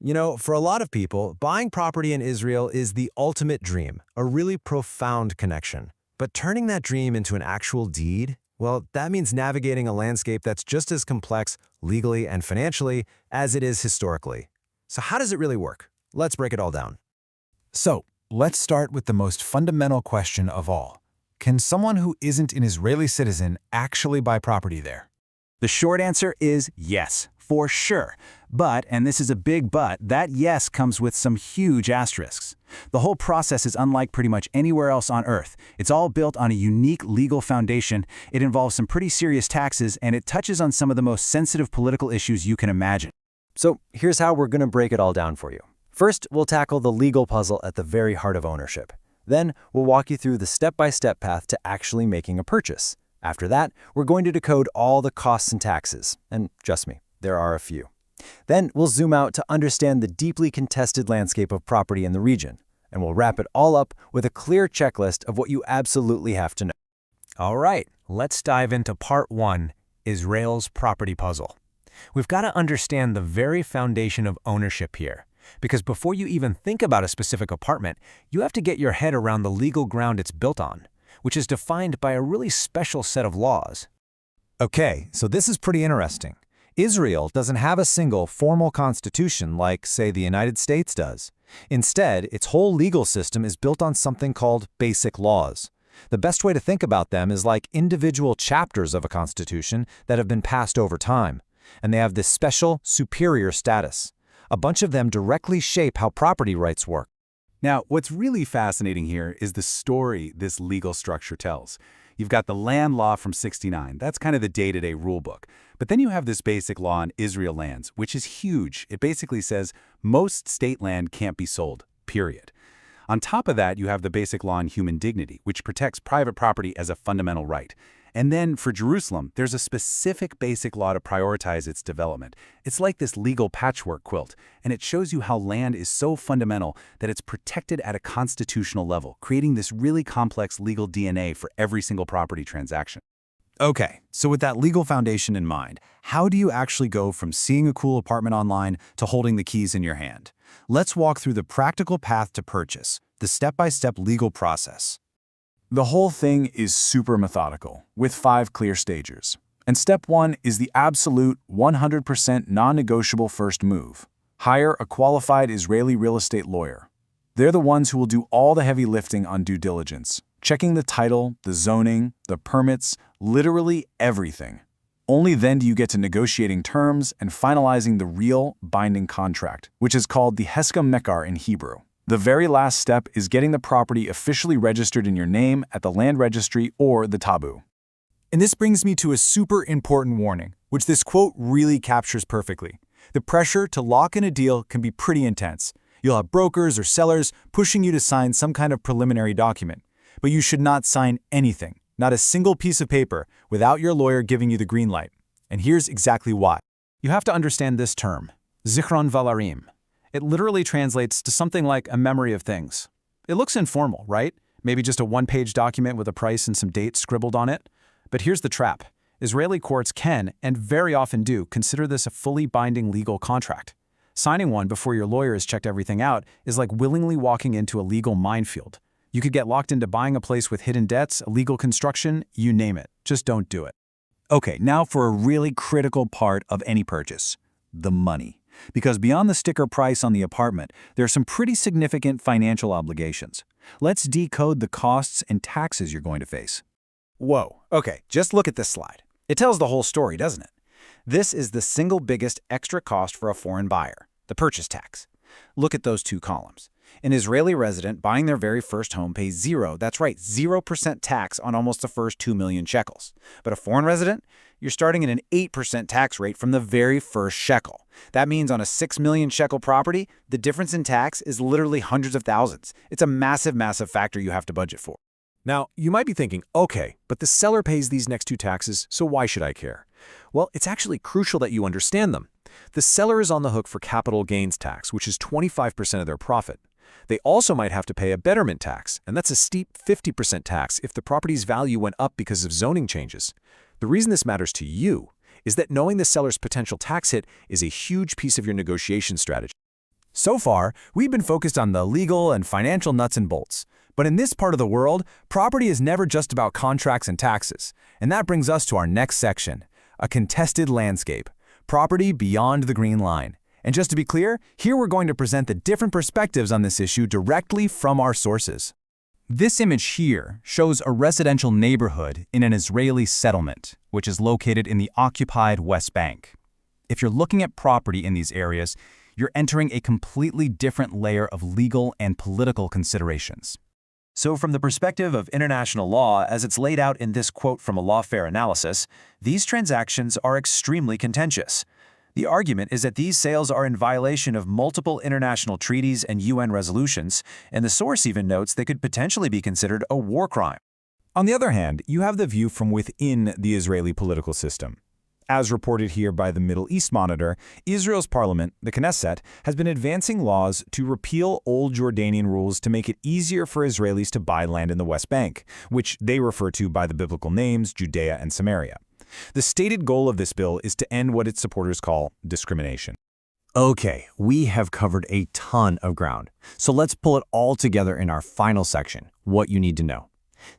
For a lot of people, buying property in Israel is the ultimate dream, a really profound connection. But turning that dream into an actual deed, well, that means navigating a landscape that's just as complex legally and financially as it is historically. So how does it really work? Let's break it all down. So, let's start with the most fundamental question of all. Can someone who isn't an Israeli citizen actually buy property there? The short answer is yes, for sure. But, and this is a big but, that yes comes with some huge asterisks. The whole process is unlike pretty much anywhere else on Earth. It's all built on a unique legal foundation, it involves some pretty serious taxes, and it touches on some of the most sensitive political issues you can imagine. So here's how we're going to break it all down for you. First, we'll tackle the legal puzzle at the very heart of ownership. Then, we'll walk you through the step-by-step path to actually making a purchase. After that, we're going to decode all the costs and taxes, and trust me, there are a few. Then, we'll zoom out to understand the deeply contested landscape of property in the region, and we'll wrap it all up with a clear checklist of what you absolutely have to know. All right, let's dive into part 1, Israel's property puzzle. We've got to understand the very foundation of ownership here, because before you even think about a specific apartment, you have to get your head around the legal ground it's built on, which is defined by a really special set of laws. Okay, so this is pretty interesting. Israel doesn't have a single formal constitution like, say, the United States does. Instead, its whole legal system is built on something called basic laws. The best way to think about them is like individual chapters of a constitution that have been passed over time, and they have this special, superior status. A bunch of them directly shape how property rights work. Now, what's really fascinating here is the story this legal structure tells. You've got the land law from '69. That's kind of the day-to-day rule book. But then you have this basic law on Israel lands, which is huge. It basically says most state land can't be sold, period. On top of that, you have the basic law on human dignity, which protects private property as a fundamental right. And then for Jerusalem, there's a specific basic law to prioritize its development. It's like this legal patchwork quilt, and it shows you how land is so fundamental that it's protected at a constitutional level, creating this really complex legal DNA for every single property transaction. Okay, so with that legal foundation in mind, how do you actually go from seeing a cool apartment online to holding the keys in your hand? Let's walk through the practical path to purchase, the step-by-step legal process. The whole thing is super methodical, with 5 clear stages. And step 1 is the absolute 100% non-negotiable first move. Hire a qualified Israeli real estate lawyer. They're the ones who will do all the heavy lifting on due diligence, checking the title, the zoning, the permits, literally everything. Only then do you get to negotiating terms and finalizing the real binding contract, which is called the Heskem Mekar in Hebrew. The very last step is getting the property officially registered in your name at the land registry or the Tabu. And this brings me to a super important warning, which this quote really captures perfectly. The pressure to lock in a deal can be pretty intense. You'll have brokers or sellers pushing you to sign some kind of preliminary document. But you should not sign anything, not a single piece of paper, without your lawyer giving you the green light. And here's exactly why. You have to understand this term, Zichron Devarim. It literally translates to something like a memory of things. It looks informal, right? Maybe just a one-page document with a price and some dates scribbled on it. But here's the trap. Israeli courts can, and very often do, consider this a fully binding legal contract. Signing one before your lawyer has checked everything out is like willingly walking into a legal minefield. You could get locked into buying a place with hidden debts, illegal construction, you name it. Just don't do it. Okay, now for a really critical part of any purchase, the money. Because beyond the sticker price on the apartment, there are some pretty significant financial obligations. Let's decode the costs and taxes you're going to face. Whoa, okay, just look at this slide. It tells the whole story, doesn't it? This is the single biggest extra cost for a foreign buyer, the purchase tax. Look at those 2 columns. An Israeli resident buying their very first home pays 0% tax on almost the first 2 million shekels. But a foreign resident? You're starting at an 8% tax rate from the very first shekel. That means on a 6 million shekel property, the difference in tax is literally hundreds of thousands. It's a massive, massive factor you have to budget for. Now, you might be thinking, okay, but the seller pays these next 2 taxes, so why should I care? Well, it's actually crucial that you understand them. The seller is on the hook for capital gains tax, which is 25% of their profit. They also might have to pay a betterment tax, and that's a steep 50% tax if the property's value went up because of zoning changes. The reason this matters to you is that knowing the seller's potential tax hit is a huge piece of your negotiation strategy. So far, we've been focused on the legal and financial nuts and bolts. But in this part of the world, property is never just about contracts and taxes. And that brings us to our next section, a contested landscape, property beyond the green line. And just to be clear, here we're going to present the different perspectives on this issue directly from our sources. This image here shows a residential neighborhood in an Israeli settlement, which is located in the occupied West Bank. If you're looking at property in these areas, you're entering a completely different layer of legal and political considerations. So from the perspective of international law, as it's laid out in this quote from a lawfare analysis, these transactions are extremely contentious. The argument is that these sales are in violation of multiple international treaties and UN resolutions, and the source even notes they could potentially be considered a war crime. On the other hand, you have the view from within the Israeli political system. As reported here by the Middle East Monitor, Israel's parliament, the Knesset, has been advancing laws to repeal old Jordanian rules to make it easier for Israelis to buy land in the West Bank, which they refer to by the biblical names Judea and Samaria. The stated goal of this bill is to end what its supporters call discrimination. Okay, we have covered a ton of ground, so let's pull it all together in our final section, what you need to know.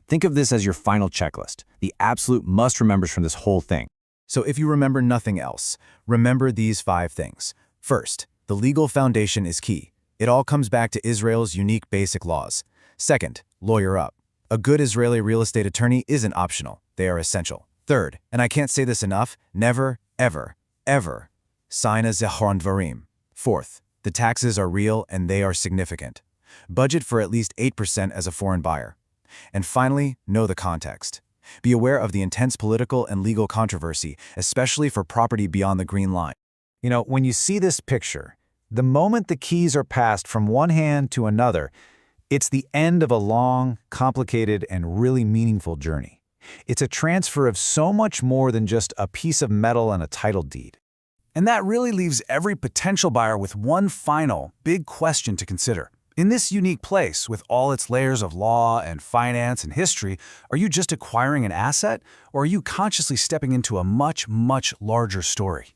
Think of this as your final checklist, the absolute must-remembers from this whole thing. So if you remember nothing else, remember these 5 things. First, the legal foundation is key. It all comes back to Israel's unique basic laws. Second, lawyer up. A good Israeli real estate attorney isn't optional. They are essential. Third, and I can't say this enough, never, ever, ever sign a Zichron Devarim. Fourth, the taxes are real and they are significant. Budget for at least 8% as a foreign buyer. And finally, know the context. Be aware of the intense political and legal controversy, especially for property beyond the green line. You know, when you see this picture, the moment the keys are passed from one hand to another, it's the end of a long, complicated, and really meaningful journey. It's a transfer of so much more than just a piece of metal and a title deed. And that really leaves every potential buyer with one final, big question to consider. In this unique place, with all its layers of law and finance and history, are you just acquiring an asset, or are you consciously stepping into a much, much larger story?